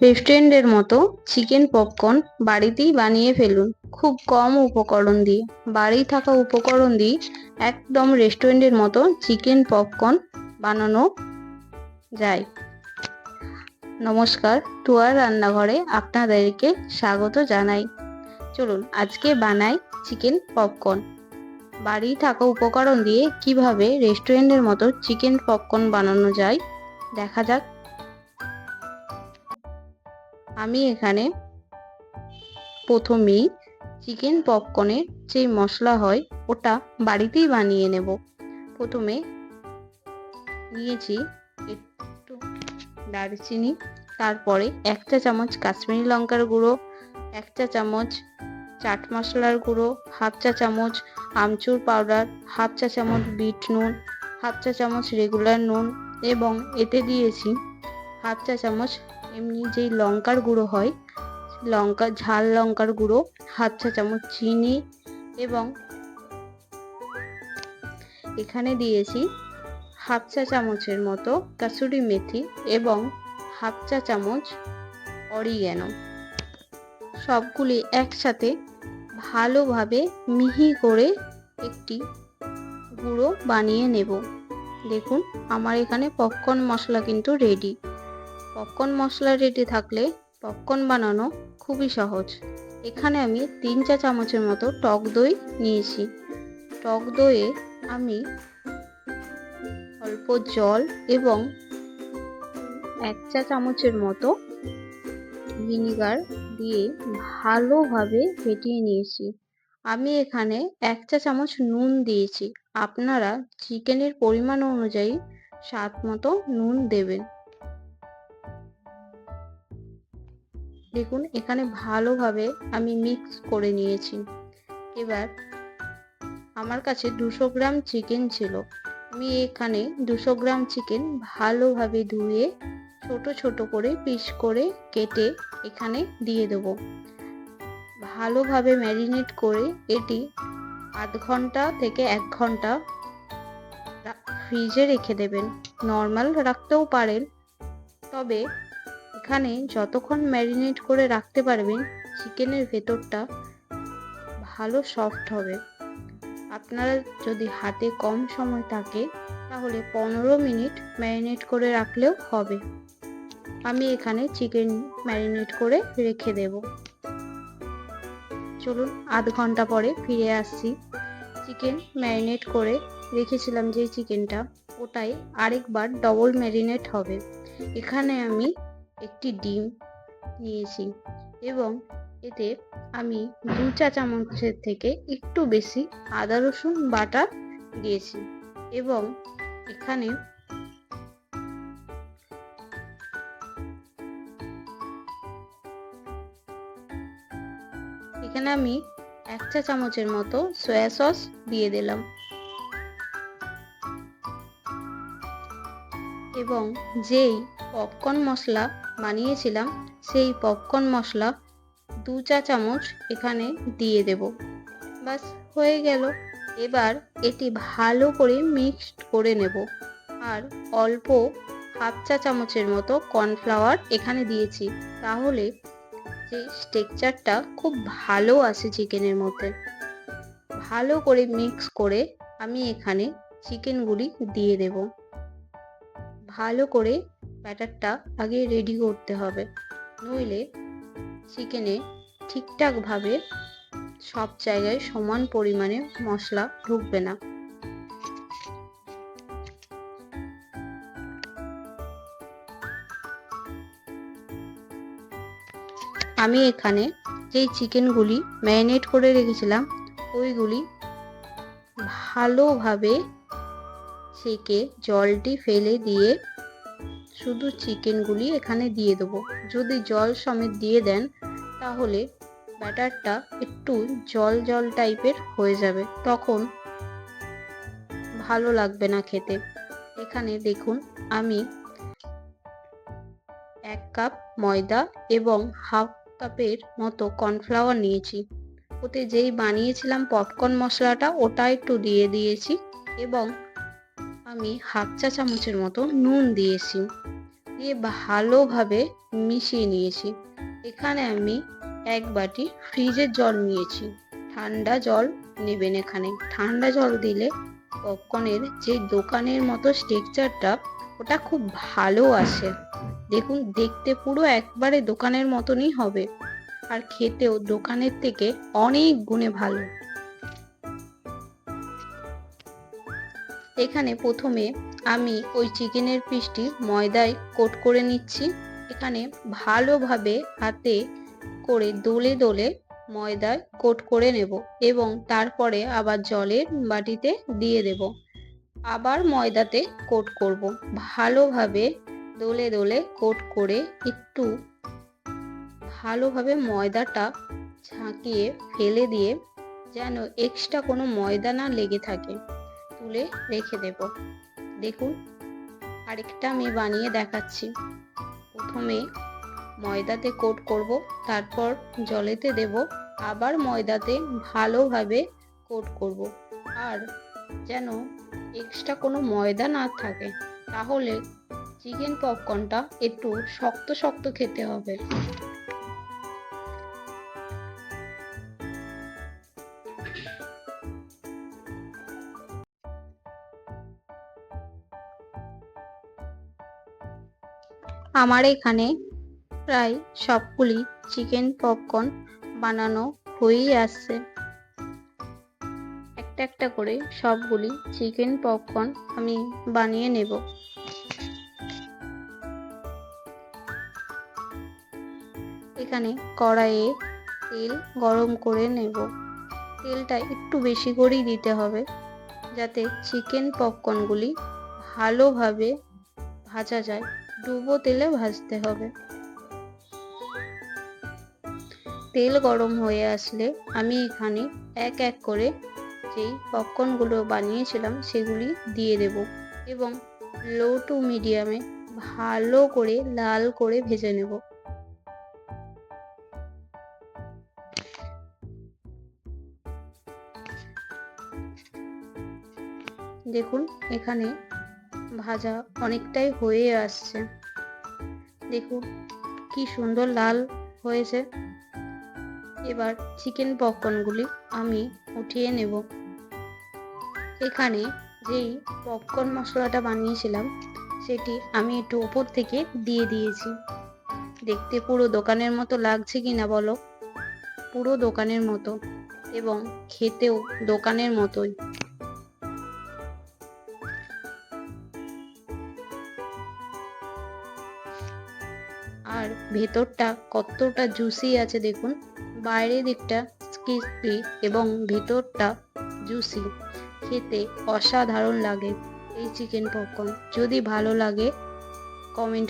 রেস্টুরেন্টের মতো chicken popcorn বাড়িতেই বানিয়ে ফেলুন। খুব কম উপকরণ দিয়ে, বাড়ি থাকা উপকরণ দিয়ে একদম রেস্টুরেন্টের মতো চিকেন পপকর্ন বানানো যায়। নমস্কার, টুয়ার রান্নাঘরে আপনাদেরকে স্বাগত জানাই। চলুন আজকে বানাই চিকেন পপকর্ন। বাড়ি থাকা উপকরণ দিয়ে কিভাবে রেস্টুরেন্টের মতো চিকেন পপকর্ন বানানো যায় দেখা যাক। আমি এখানে প্রথমেই চিকেন পপকর্নের যে মশলা হয় ওটা বাড়িতেই বানিয়ে নেব। প্রথমে নিয়েছি একটু দারচিনি, তারপরে 1 চা চামচ কাশ্মীরি লঙ্কার গুঁড়ো, 1 চা চামচ চাট মশলার গুঁড়ো, 1/2 চা চামচ আমচুর পাউডার, 1/2 চা চামচ বিট নুন, 1/2 চা চামচ রেগুলার নুন এবং এতে দিয়েছি 1/2 চা চামচ এমনি যেই লঙ্কার গুঁড়ো হয় ঝাল লঙ্কার গুঁড়ো, 1/2 চা চামচ চিনি এবং এখানে দিয়েছি 1/2 চা চামচের মতো কাসুরি মেথি এবং 1/2 চা চামচ অরিগ্যানো। সবগুলি একসাথে ভালোভাবে মিহি করে একটি গুঁড়ো বানিয়ে নেব। দেখুন আমার এখানে পপকর্ন মশলা কিন্তু রেডি। পপকর্ন মশলা রেডি থাকলে পপকর্ন বানানো খুবই সহজ। এখানে আমি 3 চা চামচের মতো টক দই নিয়েছি। টক দইয়ে আমি অল্প জল এবং 1 চা চামচের মতো ভিনিগার দিয়ে ভালোভাবে ফেটিয়ে নিয়েছি। আমি এখানে 1 চা চামচ নুন দিয়েছি। আপনারা চিকেনের পরিমাণ অনুযায়ী স্বাদ মতো নুন দেবেন। দেখুন এখানে ভালোভাবে আমি মিক্স করে নিয়েছি। এবার আমার কাছে 200 গ্রাম চিকেন ছিল। আমি এখানে 200 গ্রাম চিকেন ভালোভাবে ধুয়ে ছোট ছোট করে পিস করে কেটে এখানে দিয়ে দেব। ভালোভাবে ম্যারিনেট করে এটি আধ ঘন্টা থেকে 1 ঘন্টা ফ্রিজে রেখে দেবেন। নর্মাল রাখতেও পারেন, তবে এখানে যতক্ষণ ম্যারিনেট করে রাখতে পারবেন চিকেনের ভেতরটা ভালো সফট হবে। আপনারা যদি হাতে কম সময় থাকে তাহলে 15 মিনিট ম্যারিনেট করে রাখলেও হবে। আমি এখানে চিকেন ম্যারিনেট করে রেখে দেব। চলুন আধ ঘন্টা পরে ফিরে আসছি। চিকেন ম্যারিনেট করে রেখেছিলাম যে চিকেনটা, ওটাই আরেকবার ডবল ম্যারিনেট হবে। এখানে আমি একটি ডিম নিয়েছি এবং এতে আমি 2 চা চামচের থেকে একটু বেশি আদা রসুন বাটা দিয়েছি এবং এখানে আমি 1 চা চামচের মতো সয়া সস দিয়ে দিলাম এবং যেই পপকর্ন মশলা বানিয়েছিলাম সেই পপকর্ন মশলা 2 চা চামচ এখানে দিয়ে দেব। বাস হয়ে গেল। এবার এটি ভালো করে মিক্সড করে নেব। আর অল্প 1/2 চা চামচের মতো কর্নফ্লাওয়ার এখানে দিয়েছি, তাহলে যে টেক্সচারটা খুব ভালো আসে চিকেনের মধ্যে। ভালো করে মিক্স করে আমি এখানে চিকেনগুলি দিয়ে দেব। ভালো করে ব্যাটারটা আগে রেডি করতে হবে, নইলে চিকেনে ঠিকঠাকভাবে সব জায়গায় সমান পরিমাণে মশলা ঢুকবে না। আমি এখানে যেই চিকেনগুলি ম্যারিনেট করে রেখেছিলাম ওইগুলি ভালোভাবে সেকে জলটি ফেলে দিয়ে শুধু চিকেনগুলি এখানে দিয়ে দেবো। যদি জল সমেত দিয়ে দেন তাহলে ব্যাটারটা একটু জল জল টাইপের হয়ে যাবে, তখন ভালো লাগবে না খেতে। এখানে দেখুন আমি 1 কাপ ময়দা এবং 1/2 কাপের মতো কর্নফ্লাওয়ার নিয়েছি। ওতে যেই বানিয়েছিলাম পপকর্ন মশলাটা ওটা একটু দিয়ে দিয়েছি এবং আমি 1/2 চা চামচের মতো নুন দিয়েছি। দিয়ে ভালোভাবে মিশিয়ে নিয়েছি। এখানে আমি 1 বাটি ফ্রিজের জল নিয়েছি। ঠান্ডা জল নেবেন এখানে। ঠান্ডা জল দিলে পপকর্নের যে দোকানের মতো টেক্সচারটা ওটা খুব ভালো আসে। দেখুন দেখতে পুরো একবারে দোকানের মতনই হবে, আর খেতেও দোকানের থেকে অনেক গুণে ভালো। এখানে প্রথমে আমি ওই চিকেনের পিসটি ময়দায় কোট করে নিচ্ছি। এখানে ভালোভাবে হাতে করে দোলে দোলে ময়দায় কোট করে নেব এবং তারপরে আবার জলের বাটিতে দিয়ে দেব। আবার ময়দাতে কোট করব। ভালোভাবে দোলে দোলে কোট করে একটু ভালোভাবে ময়দাটা ঝাঁকিয়ে ফেলে দিয়ে যেন এক্সট্রা কোনো ময়দা না লেগে থাকে তুলে রেখে দেব। দেখুন আরেকটা আমি বানিয়ে দেখাচ্ছি। প্রথমে ময়দাতে কোট করব, তারপর জলেতে দেব, আবার ময়দাতে ভালোভাবে কোট করব। আর যেন এক্সট্রা কোনো ময়দা না থাকে, তাহলে চিকেন পপকর্নটা একটু শক্ত শক্ত খেতে হবে। আমার এখানে প্রায় সবগুলি চিকেন পপকর্ন বানানো হয়েই আসছে। একটা একটা করে সবগুলি চিকেন পপকর্ন আমি বানিয়ে নেব। এখানে কড়াইয়ে তেল গরম করে নেব। তেলটা একটু বেশি করেই দিতে হবে, যাতে চিকেন পপকর্নগুলি ভালোভাবে ভাজা যায়। ডুবো তেলে ভাজতে হবে। তেল গরম হয়ে আসলে আমি এখানে এক এক করে যেই পপকর্নগুলো বানিয়েছিলাম সেগুলি দিয়ে দেব এবং লো টু মিডিয়ামে ভালো করে লাল করে ভেজে নেব। দেখুন এখানে ভাজা অনেকটাই হয়ে আসছে। দেখুন কি সুন্দর লাল হয়েছে। এবার চিকেন পপকর্নগুলি আমি উঠিয়ে নেব। এখানে যেই পপকর্ন মশলাটা বানিয়েছিলাম সেটি আমি একটু উপর থেকে দিয়ে দিয়েছি। দেখতে পুরো দোকানের মতো লাগছে কিনা বলো? পুরো দোকানের মতো এবং খেতেও দোকানের মতোই। আর ভেতরটা কতটা জুসি আছে দেখুন। বাইরের দিকটা ক্রিস্পি এবং ভেতরটা জুসি। খেতে অসাধারণ লাগে এই চিকেন পপকর্ন। যদি ভালো লাগে কমেন্ট